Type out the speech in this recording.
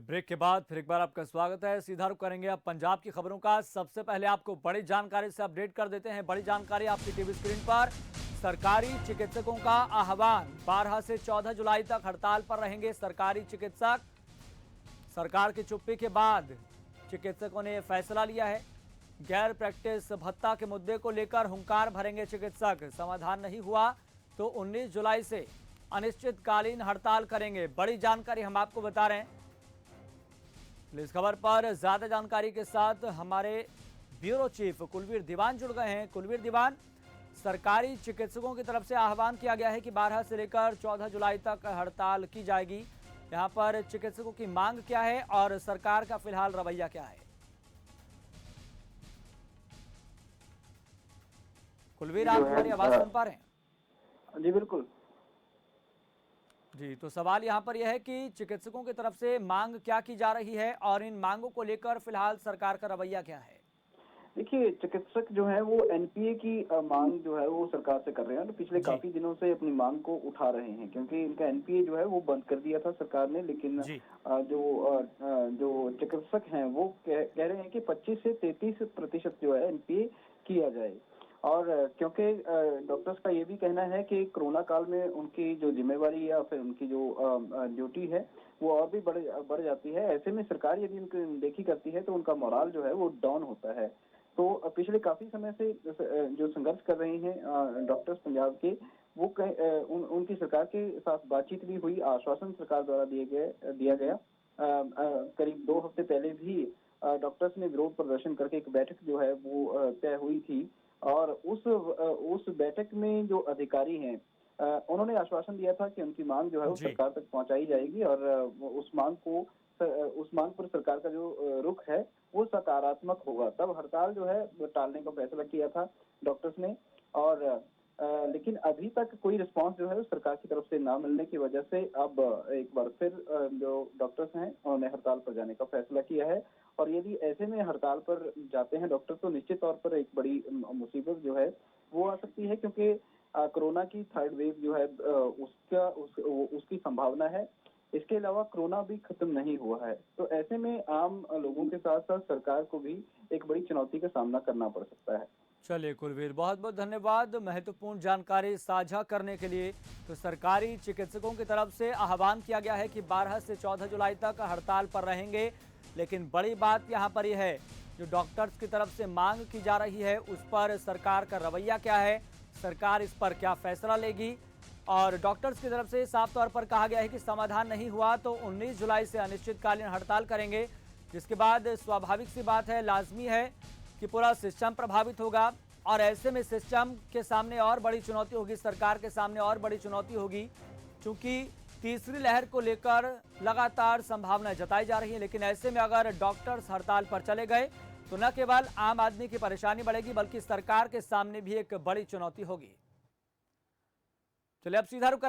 Break के बाद फिर एक बार आपका स्वागत है। सीधा रुख करेंगे अब पंजाब की खबरों का। सबसे पहले आपको बड़ी जानकारी से अपडेट कर देते हैं। बड़ी जानकारी आपकी टीवी स्क्रीन पर। सरकारी चिकित्सकों का आह्वान, 12 से 14 जुलाई तक हड़ताल पर रहेंगे सरकारी चिकित्सक। सरकार की चुप्पी के बाद चिकित्सकों ने यह फैसला लिया है। गैर प्रैक्टिस भत्ता के मुद्दे को लेकर हुंकार भरेंगे चिकित्सक। समाधान नहीं हुआ तो 19 जुलाई से अनिश्चितकालीन हड़ताल करेंगे। बड़ी जानकारी हम आपको बता रहे हैं। इस खबर पर ज्यादा जानकारी के साथ हमारे ब्यूरो चीफ कुलवीर दीवान जुड़ गए हैं। कुलवीर दीवान, सरकारी चिकित्सकों की तरफ से आह्वान किया गया है कि 12 से लेकर 14 जुलाई तक हड़ताल की जाएगी। यहां पर चिकित्सकों की मांग क्या है और सरकार का फिलहाल रवैया क्या है? कुलवीर, आप हमारी आवाज सुन पा रहे हैं? जी बिल्कुल जी, तो सवाल यहाँ पर यह है कि चिकित्सकों की तरफ से मांग क्या की जा रही है और इन मांगों को लेकर फिलहाल सरकार का रवैया क्या है? देखिए, चिकित्सक जो है वो एनपीए की मांग जो है वो सरकार से कर रहे हैं और पिछले जी काफी दिनों से अपनी मांग को उठा रहे हैं, क्योंकि इनका एनपीए जो है वो बंद कर दिया था सरकार ने। लेकिन जी जो चिकित्सक हैं वो कह रहे हैं कि 25 से 33% जो है एनपीए किया जाए। और क्योंकि डॉक्टर्स का ये भी कहना है कि कोरोना काल में उनकी जो जिम्मेवारी या फिर उनकी जो ड्यूटी है वो और भी बढ़ जाती है। ऐसे में सरकार यदि उनकी अनदेखी करती है तो उनका मोराल जो है वो डाउन होता है। तो पिछले काफी समय से जो संघर्ष कर रहे हैं डॉक्टर्स पंजाब के, वो उनकी सरकार के साथ बातचीत भी हुई। आश्वासन सरकार द्वारा दिया गया। करीब 2 हफ्ते पहले भी डॉक्टर्स ने विरोध प्रदर्शन करके एक बैठक जो है वो तय हुई थी। और उस बैठक में जो अधिकारी हैं उन्होंने आश्वासन दिया था कि उनकी मांग जो है वो जी सरकार तक पहुंचाई जाएगी और उस मांग पर सरकार का जो रुख है वो सकारात्मक होगा। तब हड़ताल जो है टालने का फैसला किया था डॉक्टर्स ने। और लेकिन अभी तक कोई रिस्पांस जो है सरकार की तरफ से ना मिलने की वजह से अब एक बार फिर जो डॉक्टर्स हैं उन्होंने हड़ताल पर जाने का फैसला किया है। और यदि ऐसे में हड़ताल पर जाते हैं डॉक्टर तो निश्चित तौर पर एक बड़ी मुसीबत जो है वो आ सकती है, क्योंकि कोरोना की थर्ड वेव जो है उसकी संभावना है। इसके अलावा कोरोना भी खत्म नहीं हुआ है, तो ऐसे में आम लोगों के साथ साथ सरकार को भी एक बड़ी चुनौती का सामना करना पड़ सकता है। चलिए कुलवीर, बहुत बहुत धन्यवाद महत्वपूर्ण जानकारी साझा करने के लिए। तो सरकारी चिकित्सकों की तरफ से आह्वान किया गया है कि 12 से 14 जुलाई तक हड़ताल पर रहेंगे। लेकिन बड़ी बात यहाँ पर यह है, जो डॉक्टर्स की तरफ से मांग की जा रही है उस पर सरकार का रवैया क्या है, सरकार इस पर क्या फैसला लेगी। और डॉक्टर्स की तरफ से साफ तौर पर कहा गया है कि समाधान नहीं हुआ तो 19 जुलाई से अनिश्चितकालीन हड़ताल करेंगे, जिसके बाद स्वाभाविक सी बात है, लाजमी है कि पूरा सिस्टम प्रभावित होगा। और ऐसे में सिस्टम के सामने और बड़ी चुनौती होगी, सरकार के सामने और बड़ी चुनौती होगी, क्योंकि तीसरी लहर को लेकर लगातार संभावना जताई जा रही है। लेकिन ऐसे में अगर डॉक्टर्स हड़ताल पर चले गए तो न केवल आम आदमी की परेशानी बढ़ेगी बल्कि सरकार के सामने भी एक बड़ी चुनौती होगी। चलिए अब सीधा रुक